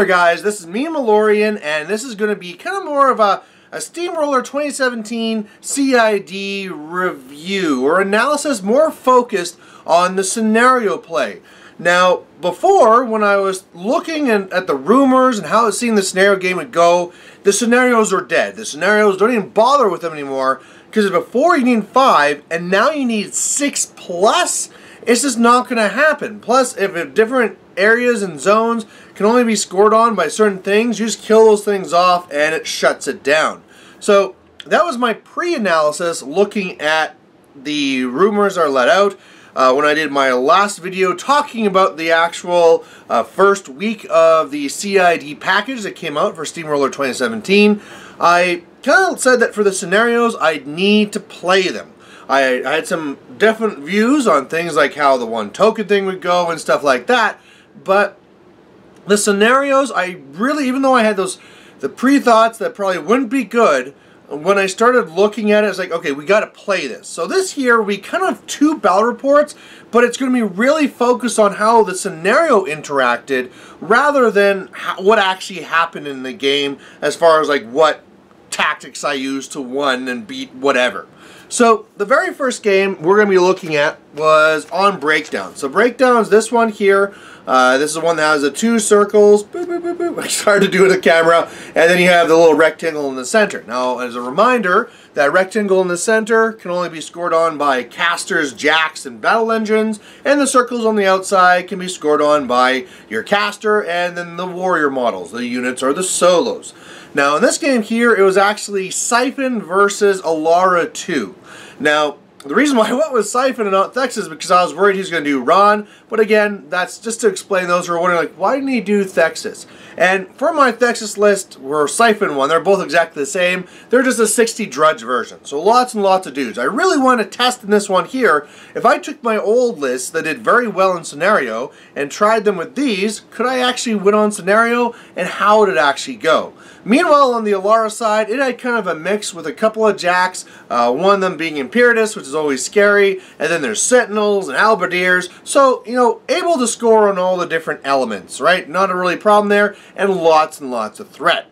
there guys, this is me Malorian, and this is going to be kind of more of a Steamroller 2017 CID review or analysis, more focused on the scenario play. Now, before, when I was looking at the rumors and how it seemed the scenario game would go, the scenarios are dead. The scenarios, don't even bother with them anymore, because before you need 5, and now you need 6+. It's just not going to happen. Plus, if different areas and zones can only be scored on by certain things, you just kill those things off and it shuts it down. So that was my pre-analysis looking at the rumors that are let out. When I did my last video talking about the actual first week of the CID package that came out for Steamroller 2017, I kind of said that for the scenarios, I'd need to play them. I had some different views on things like how the one token thing would go and stuff like that, but the scenarios, I really, even though I had the pre-thoughts that probably wouldn't be good, when I started looking at it, it's like, okay, we got to play this. So this here, we kind of have 2 battle reports, but it's going to be really focused on how the scenario interacted rather than what actually happened in the game as far as like what tactics I used to win and beat whatever. So the very first game we're going to be looking at was on Breakdown. So Breakdown's this one here. This is the one that has the 2 circles. Boop, boop, boop, boop. It's hard to do with the camera. And then you have the little rectangle in the center. Now, as a reminder, that rectangle in the center can only be scored on by casters, jacks, and battle engines. And the circles on the outside can be scored on by your caster and then the warrior models, the units or the solos. Now, in this game here, it was actually Siphon versus Alara 2. Now, the reason why I went with Siphon and not Thexus is because I was worried he was going to do Ron. But again, that's just to explain those who are wondering, like, why didn't he do Thexus? And for my Thexus list, were Siphon one. They're both exactly the same. They're just a 60 Drudge version. So lots and lots of dudes. I really want to test in this one here. If I took my old list that did very well in scenario and tried them with these, could I actually win on scenario? And how would it actually go? Meanwhile, on the Alara side, it had kind of a mix with a couple of jacks, one of them being Imperatus, which is always scary, and then there's Sentinels and Halberdiers, so, you know, able to score on all the different elements, right? Not a really problem there, and lots of threat.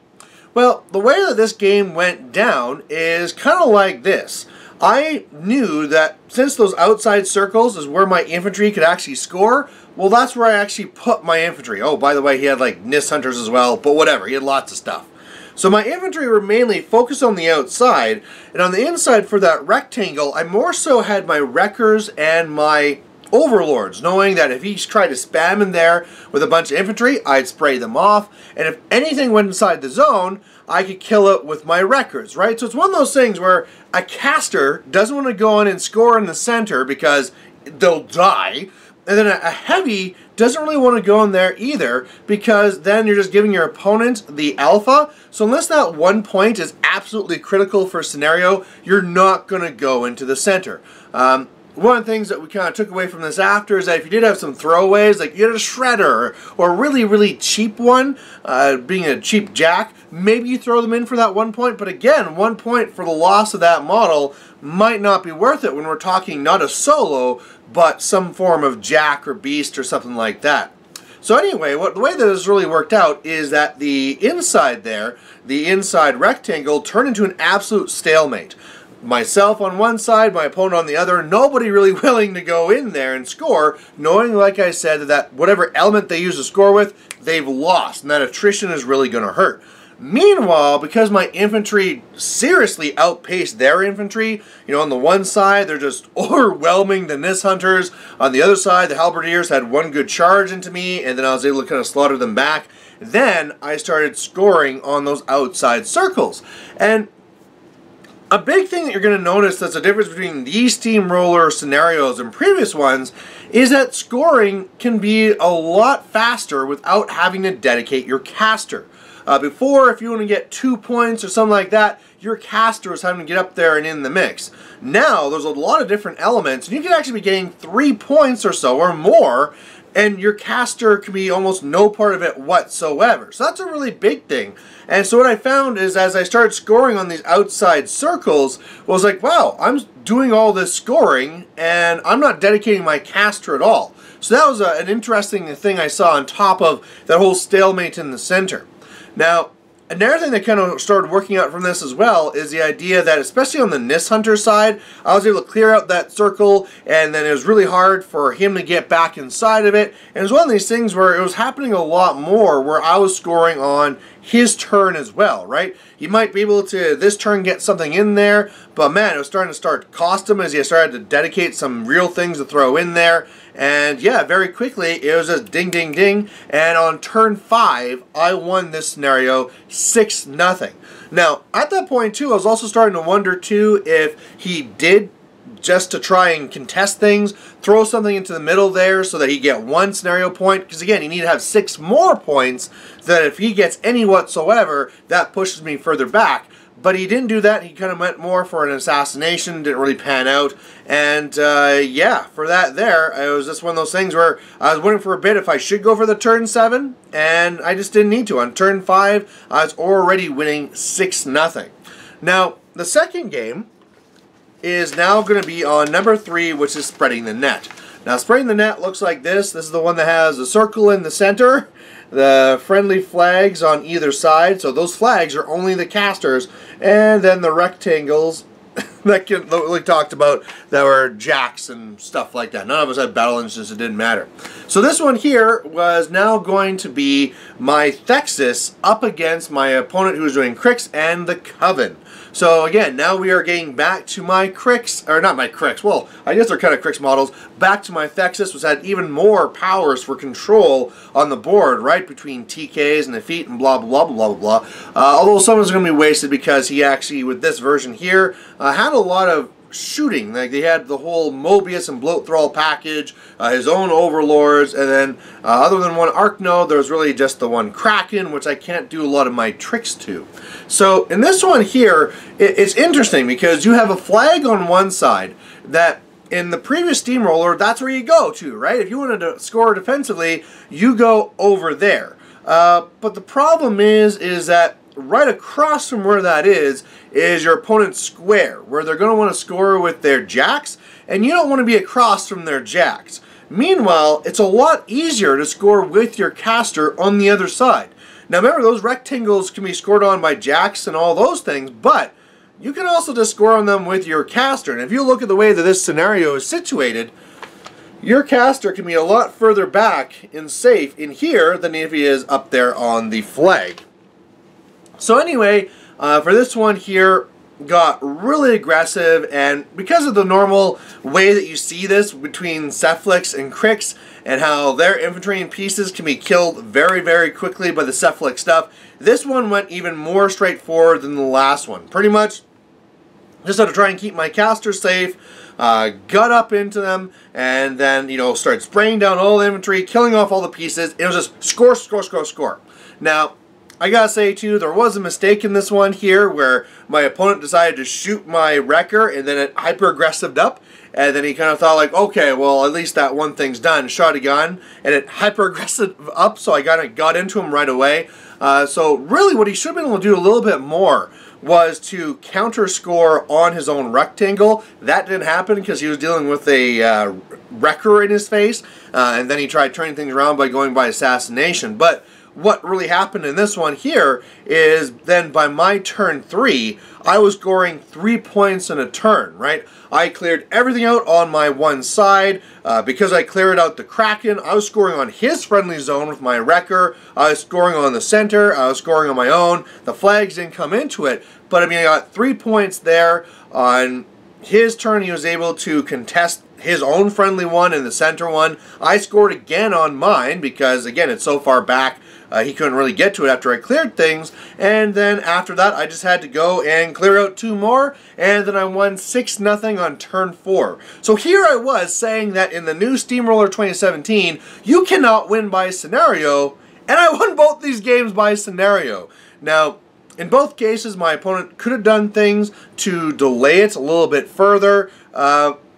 Well, the way that this game went down is kind of like this. I knew that since those outside circles is where my infantry could actually score, well, that's where I actually put my infantry. Oh, by the way, he had like Nis Hunters as well, but whatever, he had lots of stuff. So my infantry were mainly focused on the outside, and on the inside for that rectangle, I more so had my wreckers and my overlords, knowing that if he tried to spam in there with a bunch of infantry, I'd spray them off, and if anything went inside the zone, I could kill it with my wreckers, right? So it's one of those things where a caster doesn't want to go in and score in the center because they'll die, and then a heavy doesn't really want to go in there either because then you're just giving your opponent the alpha. So unless that 1 point is absolutely critical for a scenario, you're not going to go into the center. One of the things that we kind of took away from this after is that if you did have some throwaways, like you had a shredder or a really cheap one, being a cheap jack, maybe you throw them in for that 1 point. But again, 1 point for the loss of that model might not be worth it when we're talking not a solo, but some form of jack or beast or something like that. So anyway, the way that this really worked out is that the inside there, the inside rectangle, turned into an absolute stalemate. Myself on one side, my opponent on the other, nobody really willing to go in there and score, knowing, like I said, that whatever element they use to score with, they've lost, and that attrition is really going to hurt. Meanwhile, because my infantry seriously outpaced their infantry, you know, on the one side, they're just overwhelming the Nis Hunters. On the other side, the Halberdiers had one good charge into me, and then I was able to kind of slaughter them back. Then I started scoring on those outside circles. And a big thing that you're going to notice that's the difference between these Steamroller scenarios and previous ones is that scoring can be a lot faster without having to dedicate your caster. Before, if you want to get 2 points or something like that, your caster was having to get up there and in the mix. Now, there's a lot of different elements, and you can actually be getting 3 points or so, or more, and your caster can be almost no part of it whatsoever. So that's a really big thing. And so what I found is as I started scoring on these outside circles, I was like, wow, I'm doing all this scoring, and I'm not dedicating my caster at all. So that was an interesting thing I saw on top of that whole stalemate in the center. Now, another thing that kind of started working out from this as well is the idea that, especially on the Nis Hunter side, I was able to clear out that circle, and then it was really hard for him to get back inside of it. And it was one of these things where it was happening a lot more where I was scoring on his turn as well, right? He might be able to this turn get something in there, but man, it was starting to cost him as he started to dedicate some real things to throw in there. And yeah, very quickly it was just ding ding ding, and on turn 5 I won this scenario 6-0. Now at that point too, I was also starting to wonder too if he did, just to try and contest things, throw something into the middle there so that he get 1 scenario point, because again, you need to have 6 more points, so that if he gets any whatsoever, that pushes me further back. But he didn't do that. He kind of went more for an assassination, didn't really pan out. And yeah, for that there, it was just one of those things where I was wondering for a bit if I should go for the turn 7, and I just didn't need to. On turn 5, I was already winning 6-0. Now, the second game is now going to be on number 3, which is spreading the net. Now, spreading the net looks like this. This is the one that has a circle in the center, the friendly flags on either side. So those flags are only the casters, and then the rectangles that we talked about that were jacks and stuff like that. None of us had battle engines, it didn't matter. So this one here was now going to be my Thexus up against my opponent who was doing Crix and the Coven. So again, now we are getting back to my Crix, or not my Crix, well, I guess they're kind of Crix models, back to my Thexus, which had even more powers for control on the board, right, between TKs and defeat and blah, blah, blah, blah, blah. Although some of it's going to be wasted because he actually, with this version here, had a lot of shooting. Like, they had the whole Mobius and Bloat Thrall package, his own Overlords, and then other than one Arc Node, there was really just the one Kraken, which I can't do a lot of my tricks to. So in this one here, it's interesting because you have a flag on one side that in the previous Steamroller, that's where you go to, right? If you wanted to score defensively, you go over there. But the problem is that right across from where that is your opponent's square, where they're going to want to score with their jacks, and you don't want to be across from their jacks. Meanwhile, it's a lot easier to score with your caster on the other side. Now remember, those rectangles can be scored on by jacks and all those things, but you can also just score on them with your caster. And if you look at the way that this scenario is situated, your caster can be a lot further back and safe in here than if he is up there on the flag. So anyway, for this one here, got really aggressive, and because of the normal way that you see this between Cephalix and Crix, and how their infantry and pieces can be killed very, very quickly by the Cephalix stuff, this one went even more straightforward than the last one. Pretty much just had to try and keep my caster safe, got up into them, and then, you know, started spraying down all the infantry, killing off all the pieces. It was just score, score, score, score. Now, I gotta say too, there was a mistake in this one here where my opponent decided to shoot my Wrecker and then it hyper-aggressived up, and then he kind of thought like, okay, well at least that one thing's done, shot a gun, and it hyper-aggressive up, so I got into him right away. So really what he should have been able to do a little bit more was to counter score on his own rectangle. That didn't happen because he was dealing with a Wrecker in his face, and then he tried turning things around by going by assassination. But what really happened in this one here is then by my turn 3, I was scoring 3 points in a turn, right? I cleared everything out on my one side. Because I cleared out the Kraken, I was scoring on his friendly zone with my Wrecker. I was scoring on the center. I was scoring on my own. The flags didn't come into it. But I mean, I got 3 points there. On his turn, he was able to contest his own friendly one and the center one. I scored again on mine because, again, it's so far back. He couldn't really get to it after I cleared things, and then after that I just had to go and clear out 2 more, and then I won 6-0 on turn 4. So here I was saying that in the new Steamroller 2017, you cannot win by scenario, and I won both these games by scenario. Now, in both cases, my opponent could have done things to delay it a little bit further,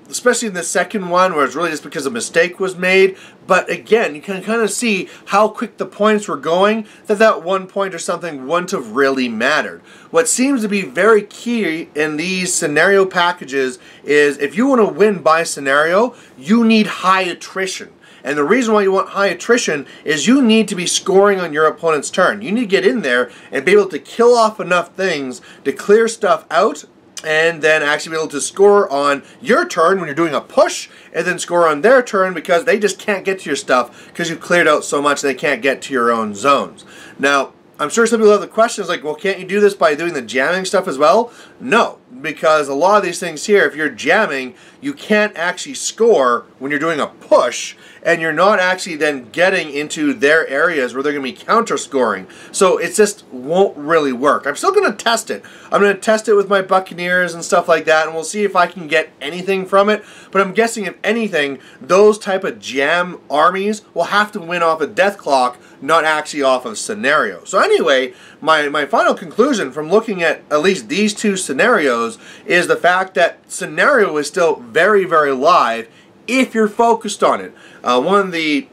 especially in the second one where it's really just because a mistake was made. But again, you can kind of see how quick the points were going, that 1 point or something wouldn't have really mattered. What seems to be very key in these scenario packages is if you want to win by scenario, you need high attrition. And the reason why you want high attrition is you need to be scoring on your opponent's turn. You need to get in there and be able to kill off enough things to clear stuff out, and then actually be able to score on your turn when you're doing a push, and then score on their turn because they just can't get to your stuff because you've cleared out so much they can't get to your own zones. Now, I'm sure some people have the questions like, well, can't you do this by doing the jamming stuff as well? No, because a lot of these things here, if you're jamming, you can't actually score when you're doing a push, and you're not actually then getting into their areas where they're going to be counter-scoring. So it just won't really work. I'm still going to test it. I'm going to test it with my Buccaneers and stuff like that, and we'll see if I can get anything from it. But I'm guessing, if anything, those type of jam armies will have to win off a death clock, not actually off of scenario. So anyway, my final conclusion from looking at least these two scenarios is the fact that scenario is still very, very live if you're focused on it. One of the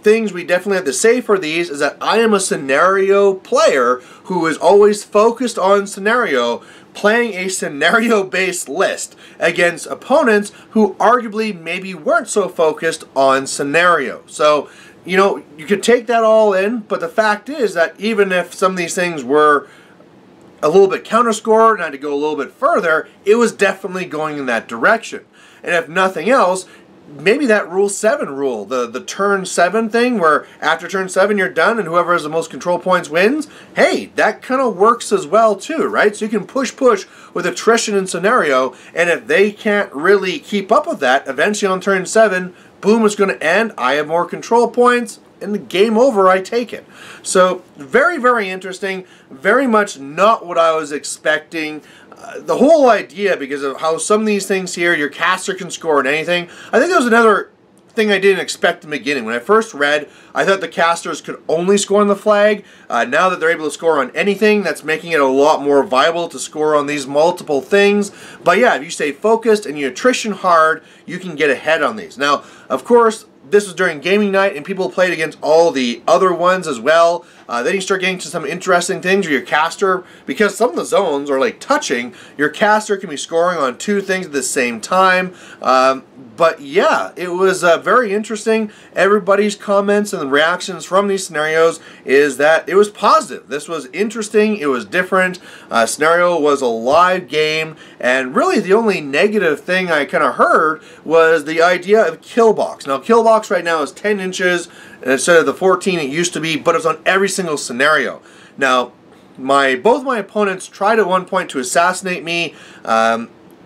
things we definitely have to say for these is that I am a scenario player who is always focused on scenario, playing a scenario-based list against opponents who arguably maybe weren't so focused on scenario. So, you know, you could take that all in, but the fact is that even if some of these things were a little bit counter-scored and had to go a little bit further, it was definitely going in that direction. And if nothing else, maybe that Rule 7 rule, the turn 7 thing, where after turn 7 you're done and whoever has the most control points wins, hey, that kind of works as well too, right? So you can push with attrition and scenario, and if they can't really keep up with that, eventually on turn 7, boom, it's going to end, I have more control points, and the game over, I take it. So very, very interesting, very much not what I was expecting. The whole idea, because of how some of these things here, your caster can score on anything. I think that was another thing I didn't expect in the beginning. When I first read, I thought the casters could only score on the flag. Now that they're able to score on anything, that's making it a lot more viable to score on these multiple things. But yeah, if you stay focused and you attrition hard, you can get ahead on these. Now, of course, this was during gaming night, and people played against all the other ones as well. Then you start getting to some interesting things where your caster, because some of the zones are like touching, your caster can be scoring on two things at the same time. But yeah, it was very interesting. Everybody's comments and reactions from these scenarios is that it was positive. This was interesting. It was different. Scenario was a live game, and really the only negative thing I kind of heard was the idea of kill box. Now, kill box right now is 10 inches instead of the 14 it used to be, but it's on every single scenario. Now, both my opponents tried at one point to assassinate me.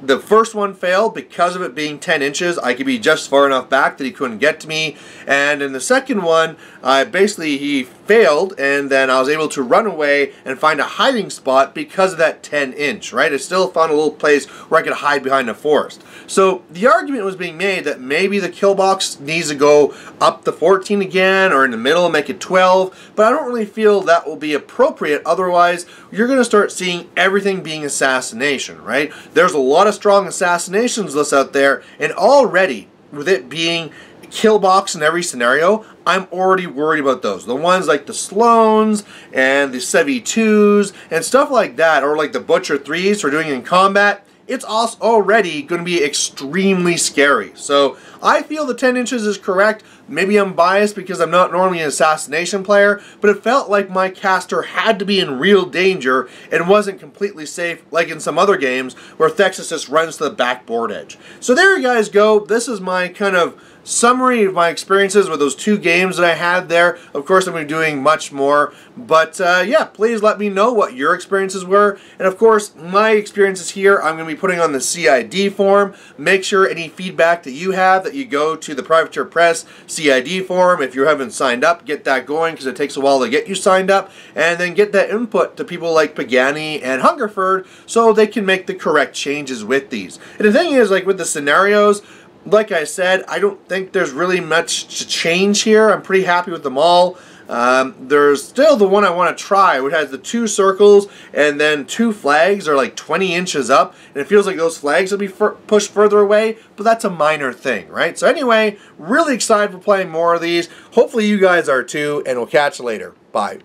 The first one failed because of it being 10 inches. I could be just far enough back that he couldn't get to me. And in the second one, basically he failed, and then I was able to run away and find a hiding spot because of that 10-inch, right? I still found a little place where I could hide behind a forest. So the argument was being made that maybe the kill box needs to go up to 14 again, or in the middle and make it 12, but I don't really feel that will be appropriate. Otherwise, you're going to start seeing everything being assassination, right? There's a lot of strong assassinations lists out there, and already with it being kill box in every scenario, I'm already worried about those. The ones like the Sloans and the Sevi 2s and stuff like that, or like the Butcher 3s for doing in combat, it's also already going to be extremely scary. So I feel the 10 inches is correct. Maybe I'm biased because I'm not normally an assassination player, but it felt like my caster had to be in real danger and wasn't completely safe like in some other games where Thexus just runs to the backboard edge. So there you guys go. This is my kind of summary of my experiences with those two games that I had there. Of course, I'm going to be doing much more, but yeah, please let me know what your experiences were. And of course, my experiences here, I'm going to be putting on the CID form. Make sure any feedback that you have, that you go to the Privateer Press CID form. If you haven't signed up, get that going, because it takes a while to get you signed up, and then get that input to people like Pagani and Hungerford so they can make the correct changes with these. And the thing is, like with the scenarios, like I said, I don't think there's really much to change here. I'm pretty happy with them all. There's still the one I want to try, which has the 2 circles and then 2 flags are like 20 inches up, and it feels like those flags will be pushed further away, but that's a minor thing, right? So anyway, really excited for playing more of these. Hopefully you guys are too, and we'll catch you later. Bye.